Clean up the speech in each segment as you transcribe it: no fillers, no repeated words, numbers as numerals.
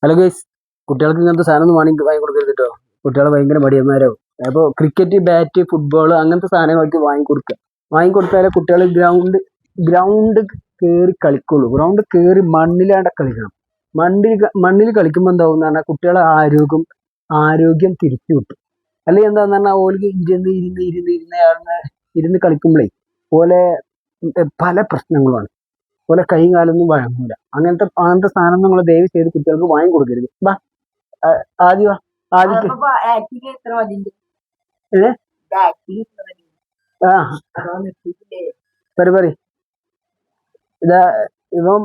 Hello guys, കുട്ടികൾക്ക് ഇങ്ങനത്തെ സാധനം ഒന്നും വാങ്ങി കൊടുക്കരുത് കേട്ടോ. കുട്ടികളെ ഭയങ്കര മടിയന്മാരാവും. അപ്പോൾ ക്രിക്കറ്റ്, ബാറ്റ്, ഫുട്ബോൾ അങ്ങനത്തെ സാധനങ്ങൾക്ക് വാങ്ങിക്കൊടുത്താലേ കുട്ടികൾ ഗ്രൗണ്ട് കയറി കളിക്കുള്ളൂ. ഗ്രൗണ്ട് കയറി മണ്ണിലാണ്ട കളിക്കണം. മണ്ണിൽ കളിക്കുമ്പോൾ എന്താവും പറഞ്ഞാൽ കുട്ടികളെ ആരോഗ്യം തിരിച്ചു കിട്ടും. അല്ലെങ്കിൽ എന്താന്ന് പറഞ്ഞാൽ ഓർക്ക് ഇരുന്ന് കളിക്കുമ്പോഴേ പോലെ പല പ്രശ്നങ്ങളുമാണ്. പോലെ കൈയും കാലൊന്നും വഴങ്ങൂല. അങ്ങനത്തെ സാധനം നമ്മൾ ദയവ് ചെയ്ത് കുട്ടികൾക്ക് വാങ്ങി കൊടുക്കരുത്. വാ ആദ്യ വാ ആദ്യക്ക് പറി ഇതാ ഇവൻ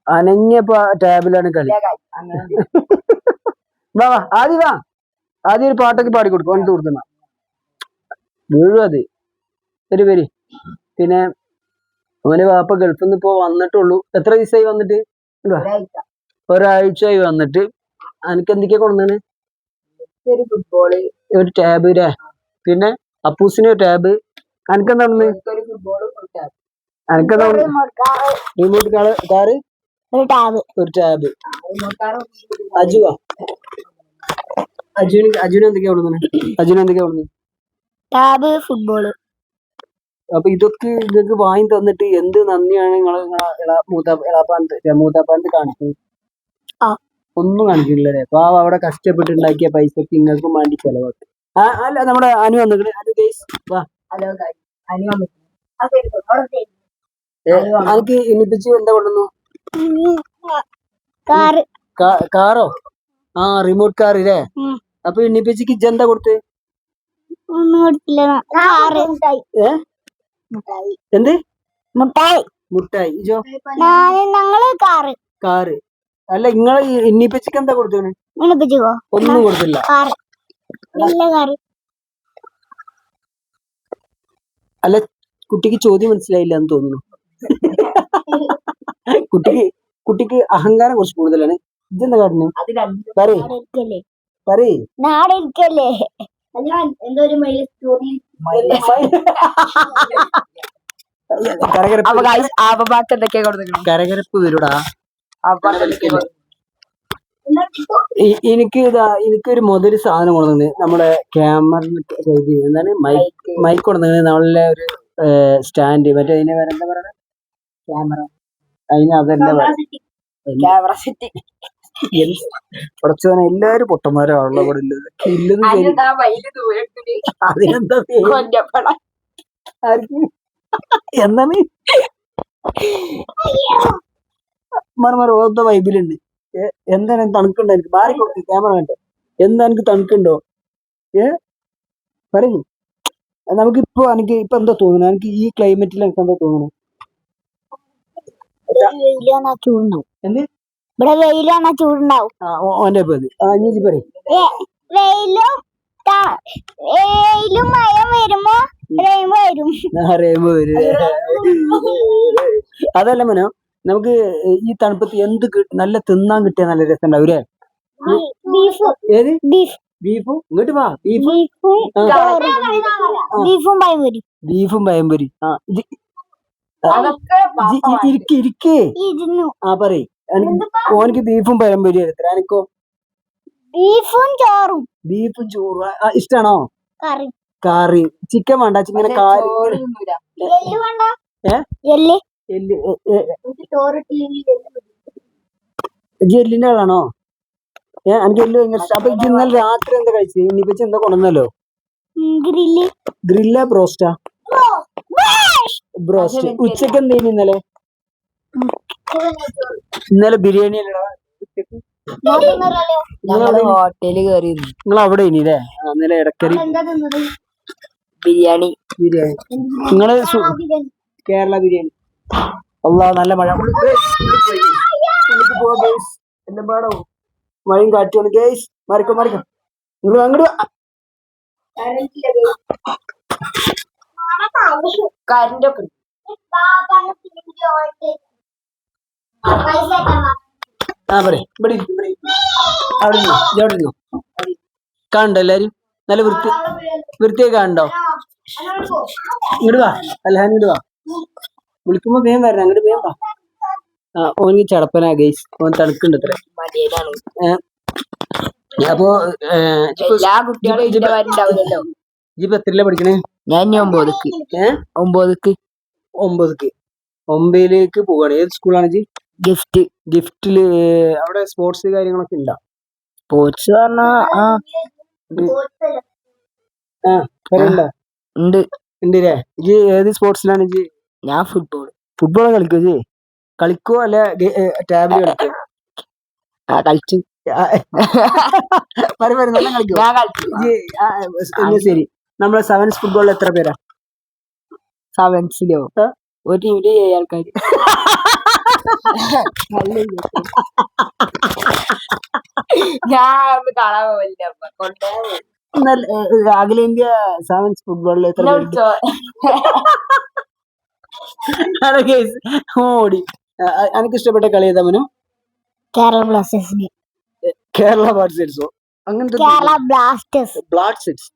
അനങ്ങിയപ്പോ ടാബിലാണ് കളി. വാ വാ ആദ്യം ഒരു പാട്ടൊക്കെ പാടി കൊടുക്കും. അവന് കൊടുക്കുന്ന വീഴും അത്. വരി പിന്നെ അവന് വാപ്പ ഗൾഫിൽ നിന്ന് ഇപ്പോ വന്നിട്ടുള്ളൂ. എത്ര ദിവസമായി വന്നിട്ട്? ഒരാഴ്ചയായി വന്നിട്ട്. എനിക്ക് എന്തൊക്കെയാ കൊണ്ടുവന്നാണ്? ഫുട്ബോള്, ഒരു ടാബ് ല്ലേ, പിന്നെ അപ്പൂസിന് ഒരു ടാബ്. എനിക്കെന്താ റിമോട്ട് കാറ്, ഒരു ടാബ്. അജുന് എന്തൊക്കെയാ കൊണ്ടുവന്നത്? Tab, football. അപ്പൊ ഇതൊക്കെ ഇതൊക്കെ വാങ്ങി തന്നിട്ട് എന്ത് നന്ദിയാണ് നിങ്ങള് മൂത്താപ്പാന്റെ കാണിച്ചത്? ഒന്നും കാണിക്കില്ലേ? പാവ അവിടെ കഷ്ടപ്പെട്ടുണ്ടാക്കിയ പൈസക്ക് നിങ്ങൾക്കും വേണ്ടി ചെലവാക്കി. അല്ല, നമ്മുടെ അനു വന്നിട്ട് എനിക്ക് ഇന്നിപ്പിച്ച് എന്താ കൊണ്ടുവന്നു? കാറോ? റിമോട്ട് കാർ ഇല്ലേ? അപ്പൊ ഇന്നിപ്പിച്ചിക്ക് ഇജ്ജെന്താ കൊടുത്ത്? എന്ത് മുട്ടായി? ഇജോ? കാറ്. അല്ല, നിങ്ങള് ഇന്നിപ്പച്ചിക്ക് എന്താ കൊടുത്തേ? ഒന്നും കൊടുത്തില്ല. അല്ല, കുട്ടിക്ക് ചോദ്യം മനസ്സിലായില്ല എന്ന് തോന്നുന്നു. കുട്ടിക്ക് അഹങ്കാരം കുറച്ച് കൂടുതലാണ്. ഇതെന്താ കാട്ടുന്നു? കരകരപ്പ് വരൂടാ. എനിക്കൊരു മുതല് സാധനം കൊണ്ടുവന്നത് നമ്മുടെ ക്യാമറ എന്താണ് മൈക്ക് കൊണ്ടുവന്നത്. നമ്മളെ ഒരു സ്റ്റാൻഡ്, മറ്റേ അതിനെ എന്താ പറയണ, ക്യാമറ. അതന്നെ കുറച്ചവനെ എല്ലാരും പൊട്ടന്മാരാണല്ലോ ഇവിടെ ഉള്ളത്. എന്താണ് ഓരോ വൈബിലുണ്ട്. എന്താണ് തണുക്കുണ്ടോ? എനിക്ക് മാറി കൊടുക്കും ക്യാമറ വേണ്ട. എന്താ എനിക്ക് തണുക്കുണ്ടോ? പറയും. നമുക്കിപ്പോ എനിക്ക് ഇപ്പൊ എന്താ തോന്നുന്നു? എനിക്ക് ഈ ക്ലൈമറ്റിൽ എനിക്ക് എന്താ തോന്നുന്നു? ഇവിടെ വെയിലാണ്, ചൂടുണ്ടാവും. ഓന്റെ പറയും. വെയിലും മഴയും വരുമ്പോ റെയിൻബോ വരും. അതല്ല മനോ, നമുക്ക് ഈ തണുപ്പത്ത് എന്ത് നല്ല തിന്നാൻ കിട്ടിയ നല്ല രസം ഉണ്ടാവൂലേ? ഏത് ബീഫും? ഇങ്ങോട്ട് വാ. ബീഫും പഴംപൊരി. ഇരിക്കേ. പറയ്. ഓനിക്ക് ബീഫും പഴംപൊരി എടുത്തരാ. എനിക്കോ ബീഫും ചോറും ഇഷ്ടാണോ? കറി. ചിക്കൻ വേണ്ട? ചിക്കൻ എല്ലിന്റെ ആളാണോ? എനിക്ക് എല്ല് ഭയങ്കര ഇഷ്ടം. അപ്പൊ ഇത് ഇന്നലെ രാത്രി എന്താ കഴിച്ചത്? ഇനിയിപ്പോ എന്താ കൊണ്ടുവന്നല്ലോ? ഗ്രില്ല ബ്രോസ്റ്റാ? ബ്രോസ്റ്റ്. ഉച്ചക്ക് എന്തേലും ഇന്നലെ ബിരിയാണി അല്ലടാ. ഹോട്ടല് കയറി. നിങ്ങൾ അവിടെ ഇനില്ലേ? ഇന്നലെ ഇടക്കറി ബിരിയാണി. നിങ്ങള് കേരള ബിരിയാണി. അല്ലാ, നല്ല മഴ. എന്റെ പാടോ മഴയും കാറ്റുമാണ് ഗേസ്. മറിക്കോ നിങ്ങൾ അങ്ങോട്ട്. കരണ്ടൊക്കെ അവിടെ കാണണ്ടോ? എല്ലാരും നല്ല വൃത്തിയായി കാണണ്ടോ? ഇങ്ങോട്ട് വാ. അല്ല, ഇങ്ങോട്ട് വാ. വിളിക്കുമ്പോ വേഗം വരണം. അങ്ങോട്ട് വേഗം വാ. ഓന് ചടപ്പന ഗൈസ്, ഓൻ തണുക്കുണ്ട് അത്ര. അപ്പൊ എല്ലാ കുട്ടികളും ഇതിന്റെ മാതിരി ഉണ്ടാവില്ലല്ലോ. ഇപ്പൊ എത്രയിലാ പഠിക്കണേ? ഞാൻ ഇനി 9ക്ക്. 9ക്ക് 9ലേക്ക് പോവാണ്. ഏത് സ്കൂളാണ് ജി? ഗിഫ്റ്റ്. ഗിഫ്റ്റില് അവിടെ സ്പോർട്സ് കാര്യങ്ങളൊക്കെ ഉണ്ടോ? സ്പോർട്സ് പറഞ്ഞാ ഉണ്ട്. ഉണ്ടല്ലേ? ജി ഏത് സ്പോർട്സിലാണ് ജി? ഞാൻ ഫുട്ബോൾ. ഫുട്ബോൾ കളിക്കോ ജി? കളിക്കോ അല്ലെ ടാബില് കളിക്കോ? കളിച്ചു. നല്ല കളിക്കോ? ശരി. നമ്മളെ സെവൻസ് ഫുട്ബോളിൽ എത്ര പേരാ? സെവൻസിലോ ഒരു ടീമില് 7 ആൾക്കാർ. ഞാൻ കാണാൻ പോവില്ല. അഖിലേന്ത്യാ സെവൻസ് ഫുട്ബോളിൽ എത്ര ഓടി? എനിക്ക് ഇഷ്ടപ്പെട്ട കളി ഏതാ മനു? കേരള ബ്ലാസ്റ്റേഴ്സിന്. കേരള ബ്ലാസ്റ്റേഴ്സോ? അങ്ങനത്തെ ബ്ലാസ്റ്റേഴ്സ്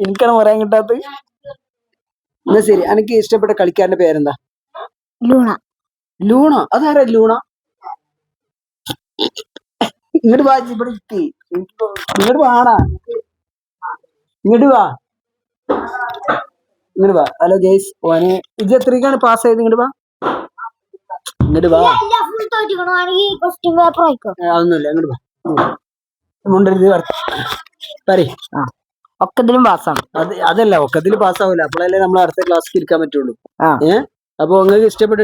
എനിക്കാണ് പറയാൻ കിട്ടാത്ത. എന്നാ ശരി, എനിക്ക് ഇഷ്ടപ്പെട്ട കളിക്കാരന്റെ പേരെന്താ? ലൂണ. ലൂണ? അതാരാ ലൂണ? ഇങ്ങോട്ട് വാ, ഇവിടെ ഇങ്ങോട്ട് വാടാ, ഇങ്ങോട്ട് വാ, ഇങ്ങോട്ട് വാ. ഹലോ ഗൈസ്, ഓന് ഇജ് എത്രക്കാണ് പാസ് ആയത്? ഇങ്ങോട്ട് വാ, ഇങ്ങോട്ട് വാ. അതൊന്നുമില്ല, ഇങ്ങോട്ട് വാ. മുണ്ടരുത് പറയ്. ഒക്കത്തിലും പാസ്സാണ്. അതല്ല, ഒക്കത്തില് പാസ്സാവൂല. അപ്പോഴല്ലേ നമ്മൾ അടുത്ത ക്ലാസ്സിൽ ഇരിക്കാൻ പറ്റുള്ളൂ. അപ്പൊ നിങ്ങൾക്ക് ഇഷ്ടപ്പെട്ട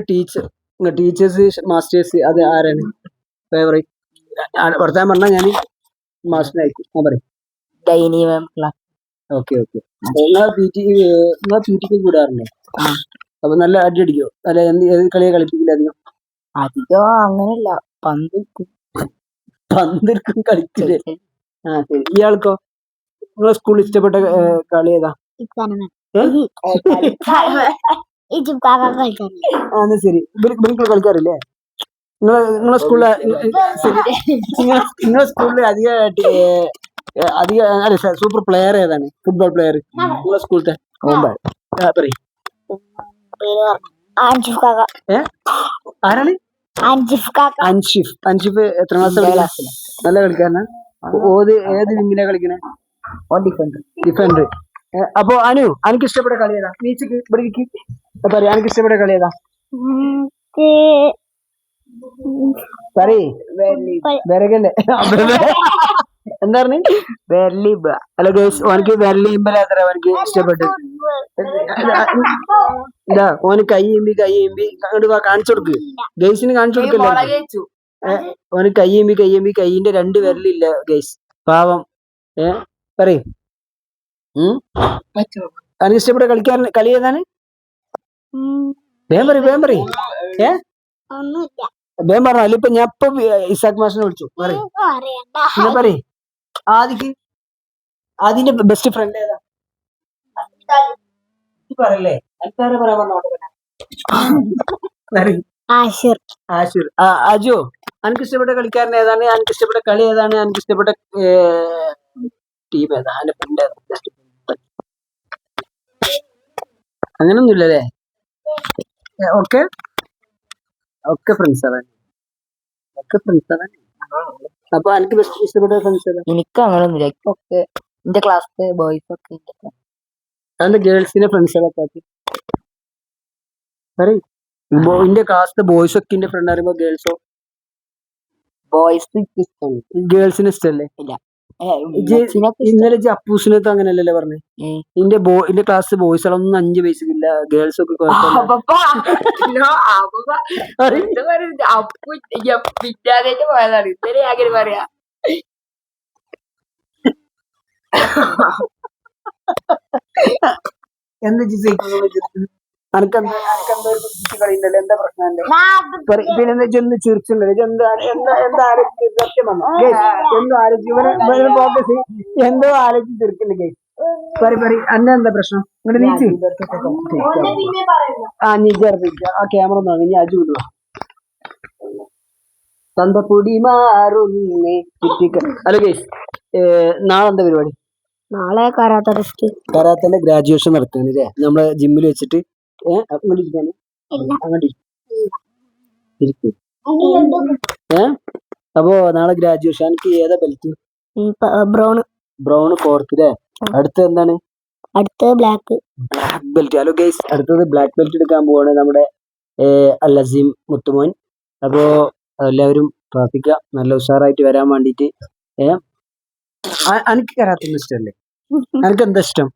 ടീച്ചേഴ്സ് മാസ്റ്റേഴ്സ് അത് ആരാണ് ഫേവറേറ്റ്? വർത്താൻ പറഞ്ഞാ ഞാൻ മാസ്റ്റർ ആയിരിക്കും. ഞാൻ പറയും ഓക്കെ. നിങ്ങളെ പി.ടിക്ക് കൂടാറുണ്ടോ? അപ്പൊ നല്ല അടി അടിക്കോ? അല്ല ഏത് കളിയെ കളിപ്പിക്കില്ല അധികം? അങ്ങനെയല്ല, പന്തിരിക്കും കളിക്കില്ലേ? ശരി. ഇയാൾക്കോ? നിങ്ങളെ സ്കൂളിൽ ഇഷ്ടപ്പെട്ട കളി ഏതാ? ശരി. കളിക്കാറില്ലേ? നിങ്ങളെ സ്കൂളിൽ അധിക അല്ല സൂപ്പർ പ്ലെയർ ഏതാണ്? ഫുട്ബോൾ പ്ലെയർ നിങ്ങളെ സ്കൂളത്തെ? ആരാണ്? അൻഷിഫ്. എത്ര ക്ലാസ്? നല്ല കളിക്കാരനാ? ഏത് വിങ്ങിലാ കളിക്കണേ? ഡിഫൻഡർ. അപ്പൊ എനിക്ക് ഇഷ്ടപ്പെട്ട കളി ഏതാ? നീച്ചക്ക് പറയാ, എനിക്ക് ഇഷ്ടപ്പെട്ട കളി ഏതാ? പറയല്ലേ? എന്താ പറഞ്ഞ? ഹലോ ഗൈസ്, ഓനക്ക് വെരലിമ്പല എനിക്ക് ഇഷ്ടപ്പെട്ടു. ഇതാ ഓന് കയ്യമ്പി അങ്ങോട്ട് കാണിച്ചു കൊടുക്ക്. ഗൈസിന് കാണിച്ചു കൊടുക്കല്ലേ? ഓന് കയ്യമ്പി കയ്യിന്റെ 2 വിരലില്ല ഗൈസ്, പാവം. പറയും. എനിക്ക് ഇഷ്ടപ്പെട്ട കളി ഏതാണ്? വേഗം പറയും. വേഗം പറഞ്ഞ അല്ല. ഇപ്പൊ ഞാൻ ഇസാഖ് മാഷിനെ വിളിച്ചു. പറയും. അതിന്റെ ബെസ്റ്റ് ഫ്രണ്ട് ഏതാ? പറയല്ലേ? അജു, എനിക്ക് ഇഷ്ടപ്പെട്ട കളിക്കാരൻ ഏതാണ്? എനിക്ക് ഇഷ്ടപ്പെട്ട കളി ഏതാണ്? എനിക്ക് ഇഷ്ടപ്പെട്ട ടീം ഏതാ? അതിന്റെ ഫ്രണ്ട് ഏതാ? അങ്ങനൊന്നും ഇല്ലല്ലേ? ഒക്കെ ഫ്രണ്ട്സ് ആണ്. അപ്പൊ എനിക്ക് ഇഷ്ടപ്പെട്ട ഫ്രണ്ട്സ് ഏതാ? എനിക്ക് അങ്ങനൊന്നുമില്ല. ഒക്കെ എന്റെ ക്ലാസ്സിലെ ബോയ്സ് ഒക്കെ. അതിന്റെ ഗേൾസിന്റെ ഫ്രണ്ട്സ് എന്റെ ക്ലാസ്സിലെ ബോയ്സ് ഒക്കെ എന്റെ ഫ്രണ്ട് അറിയുമ്പോ ഗേൾസോ? ഗേൾസിന് ഇഷ്ടല്ലേ? ഇന്നലെ അപ്പൂസിനകത്ത് അങ്ങനെയല്ലേ പറഞ്ഞേ? എന്റെ ക്ലാസ് ബോയ്സുകളൊന്നും 5 പൈസക്കില്ല, ഗേൾസ് ഒക്കെ പോയതാണ്. ഇന്നലെ അങ്ങനെ പറയാ. എന്താ കളിയുണ്ടല്ലോ, എന്താ പ്രശ്നം? പിന്നെ ചെന്ന് ചിരിച്ചുണ്ടല്ലോ, എന്തോ ആലോചിച്ച് തീർക്കുന്നുണ്ട്. അന്നെ എന്താ പ്രശ്നം? ക്യാമറ ഇനി അജു വിടുക. തന്തപ്പൊടി മാറുന്നേ. ഹലോ ഗൈസ്, നാളെ എന്താ പരിപാടി? നാളെ കരാത്തന്റെ ഗ്രാജുവേഷൻ നടത്തുകയാണ് അല്ലേ? നമ്മളെ ജിമ്മിൽ വെച്ചിട്ട്. അങ്ങോട്ട് ഇരിക്ക്. അപ്പോ നാളെ ഗ്രാജുവേഷൻ എനിക്ക് ഏതാ ബെൽറ്റ്? ബ്രൗൺ. ബ്രൗൺ ഫോർത്ത് അല്ലേ? അടുത്ത എന്താണ്? അടുത്ത black. Black belt. Hello guys, അടുത്തത് ബ്ലാക്ക് ബെൽറ്റ് എടുക്കാൻ പോവാണ് നമ്മുടെ അൽ അസീം മുത്തുമോൻ. അപ്പോ എല്ലാവരും പ്രാർത്ഥിക്കുക നല്ല ഉഷാറായിട്ട് വരാൻ വേണ്ടിട്ട്. എനിക്ക് കരാത്തൊന്നും ഇഷ്ടമല്ലേ? എനിക്ക് എന്താ ഇഷ്ടം?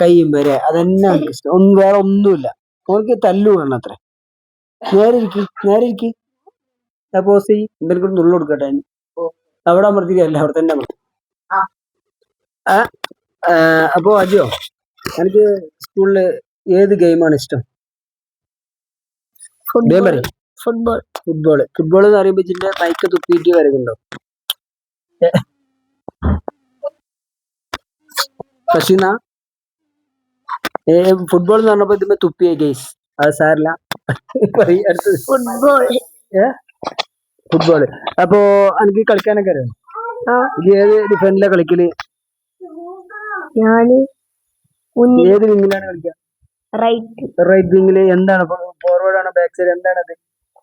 കയ്യും വരെ അതന്നെ എനിക്ക് ഇഷ്ടം. ഒന്നും വേറെ ഒന്നുമില്ല. ഓർക്ക് തല്ലു വിടണം അത്ര. നേരെ ഇരിക്ക്. സപ്പോസ് എന്തെങ്കിലും കൂടി നുള്ളു കൊടുക്കട്ടെ. അവിടെ അമർത്തിക്കല്ല, അവിടെ തന്നെ അമർത്തി. അപ്പോ അജോ, എനിക്ക് സ്കൂളില് ഏത് ഗെയിമാണ് ഇഷ്ടം? ഫുട്ബോൾ എന്ന് പറയുമ്പോ ഇതിന്റെ മൈക്ക് തുപ്പിയിട്ട് വരുന്നുണ്ടോ? ശശിന ഫുട്ബോൾ എന്ന് പറഞ്ഞപ്പോ ഇതിന്റെ തുപ്പിയ ഗെയ്സ്, അത് സാരല്ല. അടുത്തത് ഫുട്ബോൾ. അപ്പോ എനിക്ക് കളിക്കാനൊക്കെ അറിയാം. ഏത് ഡിഫൻഡിലാ കളിക്കല്? ഞാന് ഏത് വിങ്ങിലാണ് കളിക്കുക? റൈറ്റ് വിങ്ങില്. എന്താണ് ഫോർവേഡ് ആണോ ബാക്ക് സൈഡ്? എന്താണത്?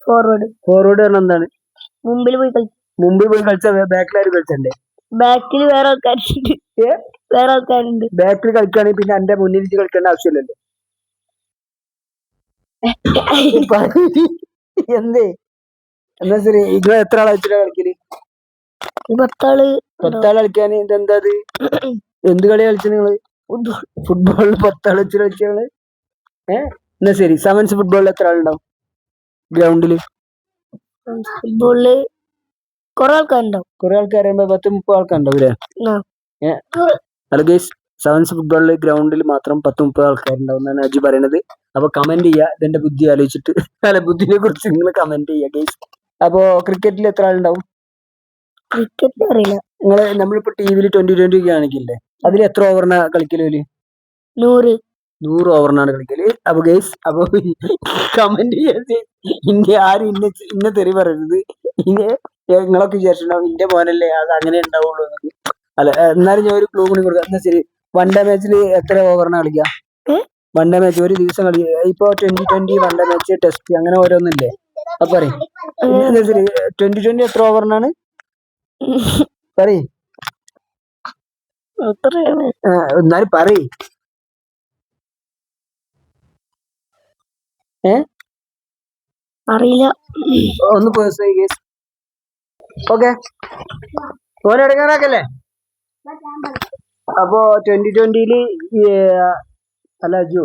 ഫോർവേഡ് പറഞ്ഞാൽ എന്താണ്? മുമ്പിൽ പോയി കളിച്ച ബാക്കിലാരും കളിച്ചല്ലേ? ബാക്കിൽ വേറെ ആൾക്കാരുണ്ട്. ബാക്കിൽ കളിക്കുകയാണെങ്കിൽ പിന്നെ എന്റെ മുന്നിൽ കളിക്കേണ്ട ആവശ്യമില്ലല്ലോ. എന്തേ? എന്നാ ശരി, ഇത് എത്ര ആളാ വെച്ചിട്ടാ കളിക്കല്? 10 ആള് കളിക്കാന്. ഇതെന്താ? എന്ത് കളി കളിച്ച നിങ്ങള്? ഫുട്ബോളിൽ 10 ആള് വെച്ച് കളിച്ചാള്. എന്നാ ശരി, സെവൻസ് ഫുട്ബോളിൽ എത്ര ആളുണ്ടാവും ഗ്രൗണ്ടില്? കുറെ ആൾക്കാരുണ്ടാവും. 10-30 ആൾക്കാരുണ്ടാവും അല്ലേ? ഹലോ ഗൈസ്, സെവൻസ് ഫുട്ബോളിൽ ഗ്രൗണ്ടിൽ മാത്രം 10-30 ആൾക്കാരുണ്ടാവും എന്നാണ് അജി പറയണത്. അപ്പൊ കമന്റ് ചെയ്യുക, ഇതിന്റെ ബുദ്ധി ആലോചിച്ചിട്ട്. അല്ല, ബുദ്ധിനെ കുറിച്ച് നിങ്ങൾ കമന്റ് ചെയ്യുക ഗൈസ്. അപ്പോ ക്രിക്കറ്റിൽ എത്ര ആളുണ്ടാവും? ക്രിക്കറ്റ് അറിയില്ല. നമ്മളിപ്പോ ടിവിയിൽ 2020 കാണിക്കില്ലേ, അതിൽ എത്ര ഓവറിനാ കളിക്കല്? 100 ഓവറിനാണ് കളിക്കല്. അപ്പൊ ഗൈസ്, അപ്പൊ കമന്റ് ചെയ്യാ, ആരും ഇന്ന തെറി പറയരുത്. നിങ്ങളൊക്കെ വിചാരിച്ചിട്ടുണ്ടാവും ഇന്റെ മോനല്ലേ അത് അങ്ങനെ ഉണ്ടാവുള്ളൂ. അല്ല, എന്നാലും ഞാൻ ഒരു ക്ലൂ കൂടി കൊടുക്കാം. എന്നാ ശരി, വൺ ഡേ മാച്ചിൽ എത്ര ഓവറിനാ കളിക്കുക? വൺ ഡേ മാച്ച് ഒരു ദിവസം കളി. ഇപ്പൊ 2020 വൺ ഡേ മാച്ച്, ടെസ്റ്റ്, അങ്ങനെ ഓരോന്നില്ലേ? അപ്പൊ പറയും. ശരി, 2020 എത്ര ഓവറിനാണ് പറയ്? എന്നാലും പറയ്. അറിയില്ല. ഒന്ന് പേഴ്സണൽ കേസ്. ഓക്കെ, ഓനെ എടുക്കാനാക്കല്ലേ? അപ്പോ 2020 അല്ല അജു,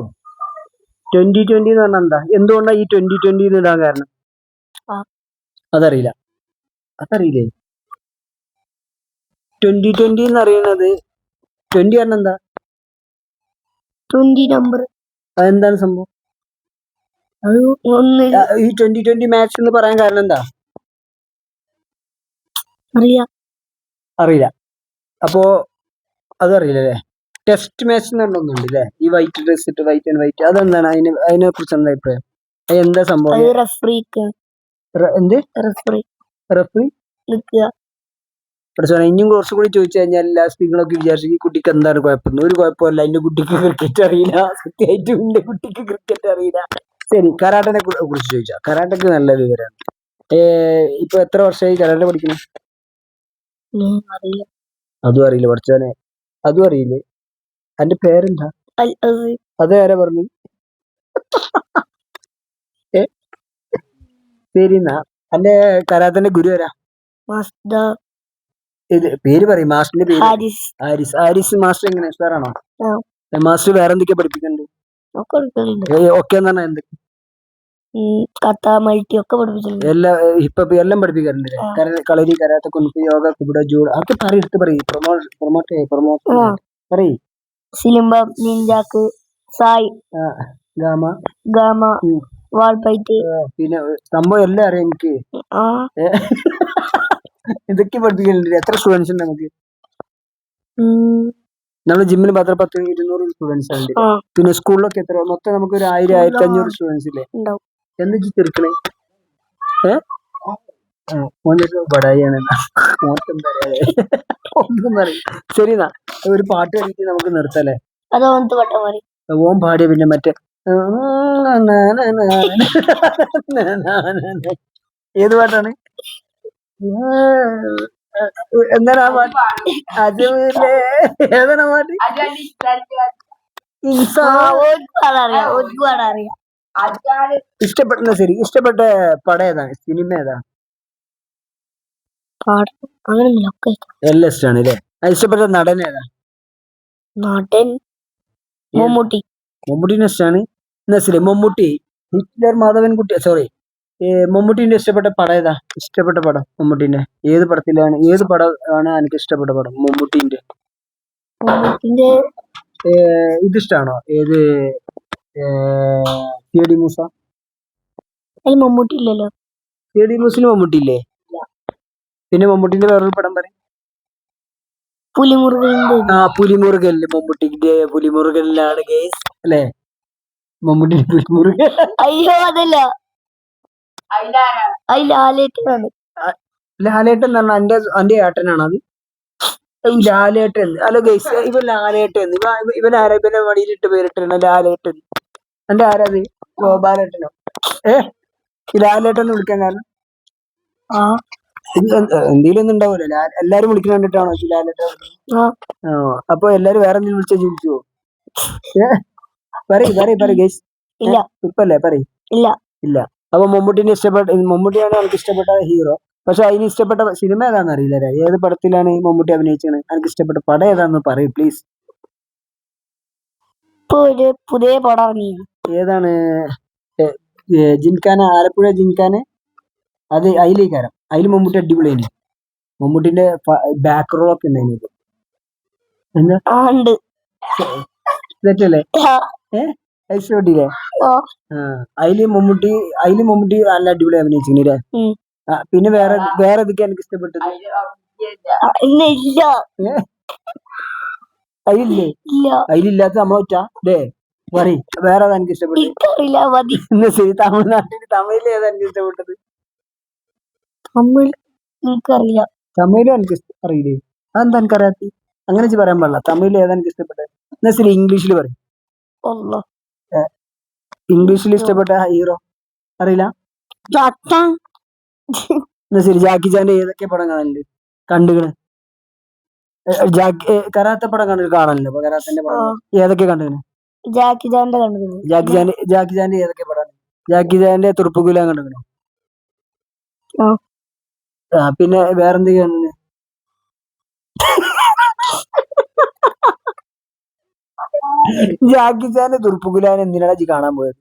2020 എന്ന് പറഞ്ഞാൽ എന്താ? എന്തുകൊണ്ടാ ഈ 2020 ഇടാൻ കാരണം? അതറിയില്ലേ? 2020 എന്ന് അറിയണത് 20 പറഞ്ഞ എന്താ? 20 നമ്പർ. അതെന്താണ് സംഭവം? ഈ 2020 മാച്ച് എന്ന് പറയാൻ കാരണം എന്താ? അറിയില്ല. അപ്പോ അതറിയില്ലല്ലേ? ടെസ്റ്റ് മാച്ച് എന്ന് പറഞ്ഞൊന്നുണ്ട് അല്ലേ? ഈ വൈറ്റ് ഡ്രസ് ഇട്ട്, വൈറ്റ് ആൻഡ് വൈറ്റ്, അതെന്താണ്? അതിനെ കുറിച്ച് എന്താ അഭിപ്രായം? എന്താ സംഭവം? എന്ത് റഫറി? ഇനിയും കുറച്ചും കൂടി ചോദിച്ചു കഴിഞ്ഞാൽ എല്ലാ സ്ത്രീകളൊക്കെ വിചാരിച്ചു ഈ കുട്ടിക്ക് എന്താണ് കുഴപ്പം. ഒരു കുഴപ്പമില്ല, എന്റെ കുട്ടിക്ക് ക്രിക്കറ്റ് അറിയില്ല. സത്യമായിട്ടും എന്റെ കുട്ടിക്ക് ക്രിക്കറ്റ് അറിയില്ല. ശരി, കരാട്ടനെ കുറിച്ച് ചോദിച്ചാ, കരാട്ടക്ക് നല്ല വിവരമാണ്. ഇപ്പൊ എത്ര വർഷമായി കരാട്ടെ പഠിക്കണം? അതും അറിയില്ല പഠിച്ചാനെ, അതും അറിയില്ലേ? എന്റെ പേരെന്താ? അത് ആരാ പറഞ്ഞു? ശരി, എന്നാ എന്റെ കരാത്തിന്റെ ഗുരു ആരാ? ഇത് പേര് പറയും, മാസ്റ്ററിന്റെ പേര്. ഹാരിസ് മാസ്റ്റർ. എങ്ങനെ, ഉഷാറാണോ മാസ്റ്റർ? വേറെ എന്തൊക്കെയാ പഠിപ്പിക്കുന്നുണ്ട്? ഒക്കെ എന്ന് പറഞ്ഞാൽ എന്തൊക്കെ? എല്ലാം പഠിപ്പിക്കാറുണ്ട്. കളരി, കരാട്ടെ, കുൻഫു, യോഗ, കുബുഡ, ജൂഡോ, അതൊക്കെ എടുത്ത് പറയും. പ്രൊമോട്ട് പറയും. സിലംബം, നിഞ്ചാക്ക്, സായ്, ഗാമ, വാൾപൈറ്റ്, പിന്നെ സംഭവം എല്ലാം അറിയാം എനിക്ക്. ഇതൊക്കെ പഠിപ്പിക്കലുണ്ട്. എത്ര സ്റ്റുഡൻസ് ഉണ്ട് നമുക്ക്? നമ്മള് ജിമ്മിൽ 10-200 സ്റ്റുഡൻസ് ഉണ്ട്. പിന്നെ സ്കൂളിലൊക്കെ എത്ര? മൊത്തം നമുക്ക് ഒരു 1000-1500 സ്റ്റുഡൻസ് ഇല്ലേ? എന്ന് തീർക്കണേ? ബടായിയാണ്. ശരി, എന്നാ ഒരു പാട്ട് കളിച്ച് നമുക്ക് നിർത്തല്ലേ? ഓൻ പാടിയ പിന്നെ മറ്റേ ഏത് പാട്ടാണ്? എന്താണ് ആ പാട്ട്? അജമില്ലേ ഏതാണ് ആ പാട്ട്? ഇൻസാ ഒരുപാട് അറിയാം ഇഷ്ടപ്പെട്ട ശരി ഇഷ്ടപ്പെട്ട പടം ഏതാണ്? സിനിമ ഏതാ? പാടും അങ്ങനെയൊന്നുമില്ല ഒക്കെ എല്ലാം ഇഷ്ടമാണ് അല്ലേ? ഇഷ്ടപ്പെട്ട നടൻ ഏതാ? നടൻ മമ്മൂട്ടി മമ്മൂട്ടിനെ ഇഷ്ടമാണ്. നസിലെ മമ്മൂട്ടി ഹിറ്റ്ലർ മാധവൻകുട്ടി സോറി മമ്മൂട്ടിന്റെ ഇഷ്ടപ്പെട്ട പടം ഏതാ? ഇഷ്ടപ്പെട്ട പടം മമ്മൂട്ടിന്റെ ഏത് പടത്തിലാണ്? ഏത് പടം ആണ് എനിക്ക് ഇഷ്ടപ്പെട്ട പടം മമ്മൂട്ടിന്റെ? മമ്മൂട്ടിന്റെ ഇതിഷ്ടാണോ? ഏത് സി ഡി മൂസ? അതിൽ മമ്മൂട്ടി ഇല്ലല്ലോ. സി ഡി മൂസിന് മമ്മൂട്ടി ഇല്ലേ? പിന്നെ മമ്മൂട്ടിന്റെ വേറൊരു പടം പറയും. പുലിമുരുകന്റെ ആ പുലിമുരുകനില് മമ്മൂട്ടിന്റെ പുലിമുരുകനിലാണ് കേസ് അല്ലേ? മമ്മൂട്ടിന്റെ പുലിമുരുകൻ. അയ്യോ അതല്ല അത് ലാലേട്ടനാണ്. ലാലേട്ടൻ എന്ന് പറഞ്ഞാൽ എന്റെ ഏട്ടനാണ് അത്. ലാലേട്ടൻ ഹലോ ഗൈസ്, ഇവൻ ലാലേട്ടൻ ഇവൻ ആരാ? ഇവന്റെ വടിയിലിട്ട് പേരിട്ടാണ് ലാലേട്ടൻ. എന്റെ ആരാത്? ഗോപാലേട്ടനോ? ഈ ലാലേട്ടൻ എന്ന് വിളിക്കാൻ കാരണം എന്തെങ്കിലും ഒന്നും ഉണ്ടാവൂല്ലോ. എല്ലാരും വിളിക്കുന്ന കണ്ടിട്ടാണോ ഈ ലാലേട്ടൻ? അപ്പൊ എല്ലാരും വേറെ എന്തെങ്കിലും വിളിച്ചാ ജീവിക്കുവോ? പറയ് ഗൈസ്. ഇല്ല ഉറപ്പല്ലേ? പറയ്. ഇല്ല ഇല്ല. അപ്പൊ മമ്മൂട്ടിയാണ് എനിക്ക് ഇഷ്ടപ്പെട്ട ഹീറോ. പക്ഷെ അതിന് ഇഷ്ടപ്പെട്ട സിനിമ ഏതാന്ന് അറിയില്ല. ഏത് പടത്തിലാണ് ഈ മമ്മൂട്ടി അഭിനയിച്ചത്? എനിക്ക് ഇഷ്ടപ്പെട്ട പടം ഏതാന്ന് പറയൂ പ്ലീസ്. ഇപ്പൊ ഒരു പുതിയ പടം ഇറങ്ങി. ഏതാണ്? ജിൻഖാന, ആലപ്പുഴ ജിൻഖാന. അത് അതിലേക്കാരം. അതിൽ മമ്മൂട്ടി അടിപൊളിയാണ്. മമ്മൂട്ടിന്റെ ബാക്ക് റോൾ ഒക്കെ ഉണ്ടായിരുന്നു. ഉണ്ട് തെറ്റല്ലേ? ഇഷ്ടപ്പെട്ടില്ലേ? അതില് മമ്മൂട്ടി നല്ല അടിപൊളി അഭിനയിച്ചില്ലേ? പിന്നെ വേറെ ഇതൊക്കെ എനിക്ക് ഇഷ്ടപ്പെട്ടത്. അതിലില്ലേ? അതിലില്ലാത്ത നമ്മളൊറ്റ അല്ലേ? പറയ് വേറെ ഏതാ എനിക്ക് ഇഷ്ടപ്പെട്ടത്? ശരി, തമിഴിൽ ഏതാ എനിക്ക് ഇഷ്ടപ്പെട്ടത്? തമിഴിലും എനിക്ക് അറിയില്ലേ? അതെന്താ എനിക്കറിയാത്ത? അങ്ങനെ പറയാൻ പാടില്ല. തമിഴിൽ ഏതാ എനിക്ക് ഇഷ്ടപ്പെട്ടത്? എന്നാ ശരി ഇംഗ്ലീഷിൽ പറയും. ഇംഗ്ലീഷിൽ ഇഷ്ടപ്പെട്ട ഹീറോ അറിയില്ല? എന്നാ ശരി ജാക്കി ചാന്റെ ഏതൊക്കെ പടം കണ്ടുകണ്? കരാത്തെ പടം കാണല്ലോ. കരാത്തിന്റെ പടം ഏതൊക്കെ കണ്ടുകണ്? ജാക്കി ചാന്റെ ഏതൊക്കെ പടം? ജാക്കി ചാന്റെ തുറുപ്പുകുലാൻ കണ്ടുകണോ? പിന്നെ വേറെന്തൊക്കെയാണ്? ജാക്കി ചാന്റെ തുറുപ്പുകുലാൻ എന്തിനാണ് ജി കാണാൻ പോയത്?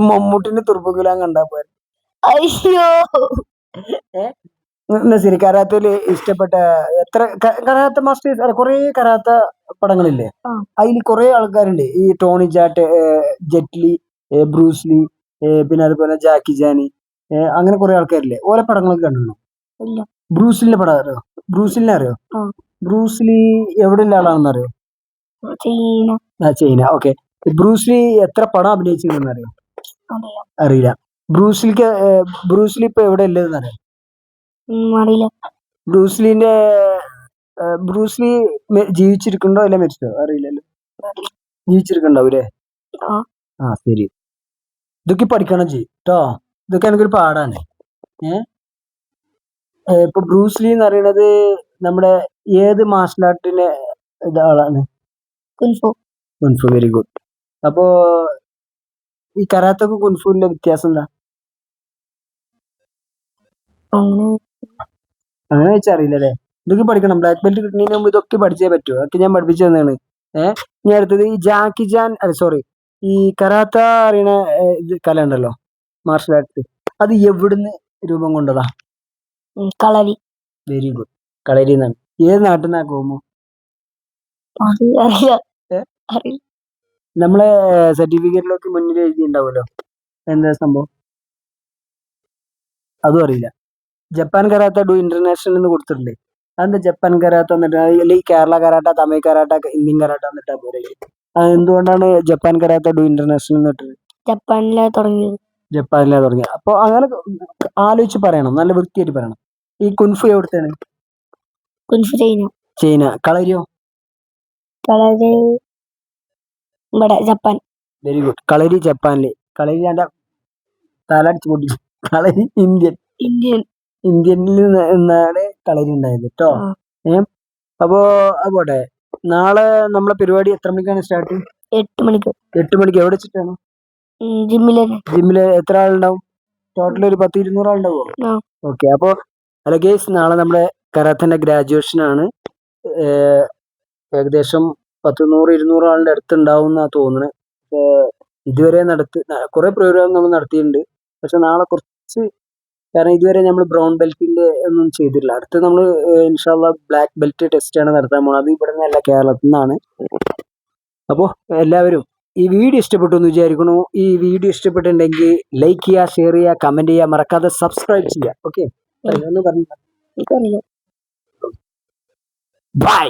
മമ്മൂട്ടിന്റെ തുറുപ്പുകുലാൻ കണ്ടാ പോയത്. അയ്യോ ശരി കരാത്തയില് ഇഷ്ടപ്പെട്ട എത്ര കരാത്ത മാസ്റ്റേഴ്സ്? കുറെ കരാത്ത പടങ്ങളില്ലേ? അതിൽ കുറെ ആൾക്കാരുണ്ട്. ഈ ടോണി ചാട്ട്, ജെറ്റ്ലി, ബ്രൂസ്ലി, പിന്നെ അതുപോലെ ജാക്കി ചാൻ, അങ്ങനെ കുറെ ആൾക്കാരില്ലേ? ഓരോ പടങ്ങളൊക്കെ കണ്ടിട്ടുണ്ടോ? ബ്രൂസ്ലിന്റെ പടം അറിയോ? ബ്രൂസ്ലിനെ അറിയോ? ബ്രൂസ്ലി എവിടെയുള്ള ആളാണെന്ന് അറിയോ? ചൈന. ഓക്കെ. ബ്രൂസ്ലി എത്ര പടം അഭിനയിച്ചിരുന്നു അറിയോ? അറിയില്ല. ബ്രൂസ്ലി ഇപ്പൊ എവിടെ ഉള്ളതെന്ന് അറിയോ? ബ്രൂസ്ലി ജീവിച്ചിരിക്കണ്ടോ അല്ല മരിച്ചോ? അറിയില്ലല്ലോ. ജീവിച്ചിരിക്കണ്ടാവൂലേ? ശരി. ഇതൊക്കെ പഠിക്കണം കേട്ടോ. ഇതൊക്കെ എനിക്കൊരു പാടാണ്. ഇപ്പൊ ബ്രൂസ്ലി എന്ന് പറയുന്നത് നമ്മുടെ ഏത് മാർഷൽ ആർട്ടിന്റെ ആളാണ്? കുൻഫു. Very good. അപ്പോ ഈ കരാത്തക്കും കുൻഫുവിന്റെ വ്യത്യാസം എന്താ? അങ്ങനെ വെച്ചാൽ അറിയില്ലല്ലേ? ഇതൊക്കെ പഠിക്കണം. ബ്ലാക്ക് ബെൽറ്റ് കിട്ടുന്നതിന് മുമ്പ് ഇതൊക്കെ പഠിച്ചേ പറ്റൂ. അതൊക്കെ ഞാൻ പഠിപ്പിച്ചു തന്നെയാണ്. ഇനി അടുത്തത് ഈ ജാക്കി ചാൻ സോറി ഈ കരാത്ത അറിയണ ഇത് കല ഉണ്ടല്ലോ, മാർഷൽ ആർട്സ്, അത് എവിടുന്ന് രൂപം കൊണ്ടതാ? കളരി. Very good. കളരി എന്നാണ്. ഏത് നാട്ടിൽ നിന്നാ കോമോ? നമ്മളെ സർട്ടിഫിക്കറ്റിലൊക്കെ മുന്നിൽ എഴുതിണ്ടാവുമല്ലോ, എന്താ സംഭവം? അതും അറിയില്ല. ജപ്പാൻ കരാത്ത ഡു ഇന്റർനാഷണൽ എന്ന് കൊടുത്തിട്ടുണ്ട്. അതെന്താ ജപ്പാൻ കരാത്ത എന്നിട്ട്? അല്ലെങ്കിൽ Kerala karate, Tamil karate, Indian karate എന്നിട്ടാ പോലെ? എന്തുകൊണ്ടാണ് ജപ്പാൻ കരാത്ത ഡു ഇന്റർനാഷണൽ എന്നിട്ടത്? ജപ്പാനിലാ തുടങ്ങിയത്. അപ്പൊ അങ്ങനെ ആലോചിച്ച് പറയണം, നല്ല വൃത്തിയായിട്ട് പറയണം. ഈ കുൻഫു എവിടുത്തെയാണ്? Kung fu China. കളരിയോ? ഇവിടെ ജപ്പാൻ. Very good. കളരി ജപ്പാനില്, കളരി എൻ്റെ തലടിച്ച് പൊട്ടി. കളരി ഇന്ത്യൻ, ഇന്ത്യനിൽ നിന്നാണ് കളരി ഉണ്ടായത് കേട്ടോ. അപ്പോ പോട്ടെ. നാളെ നമ്മളെ പരിപാടി എത്ര മണിക്കാണ് സ്റ്റാർട്ട്? 8 മണിക്ക് 8 മണിക്ക്. എവിടെ വെച്ചിട്ടാണ്? ജിമ്മില് എത്ര ആളുണ്ടാവും? ടോട്ടൽ ഒരു 10-200 ആളുണ്ടാവോ? ഓക്കെ. അപ്പൊ അല്ല ഗേസ്, നാളെ നമ്മുടെ കരാത്തിന്റെ ഗ്രാജുവേഷൻ ആണ്. ഏകദേശം 100-200 ആളുടെ അടുത്ത് ഉണ്ടാവും എന്നാ തോന്നുന്നത്. ഇതുവരെ കുറെ പ്രോഗ്രാം നമ്മൾ നടത്തിയിട്ടുണ്ട്. പക്ഷെ നാളെ കുറച്ച്, കാരണം ഇതുവരെ നമ്മൾ ബ്രൗൺ ബെൽറ്റിന്റെ ഒന്നും ചെയ്തിട്ടില്ല. അടുത്ത് നമ്മൾ ഇൻഷാല്ലാ ബ്ലാക്ക് ബെൽറ്റ് ടെസ്റ്റ് ആണ് നടത്താൻ പോകുന്നത്. അത് ഇവിടെ നിന്നല്ല, കേരളത്തിൽ നിന്നാണ്. അപ്പോൾ എല്ലാവരും ഈ വീഡിയോ ഇഷ്ടപ്പെട്ടു എന്ന് വിചാരിക്കണു. ഈ വീഡിയോ ഇഷ്ടപ്പെട്ടിട്ടുണ്ടെങ്കിൽ ലൈക്ക് ചെയ്യുക, ഷെയർ ചെയ്യുക, കമന്റ് ചെയ്യുക, മറക്കാതെ സബ്സ്ക്രൈബ് ചെയ്യുക. ഓക്കെ, ഒന്ന് പറഞ്ഞു. ബൈ.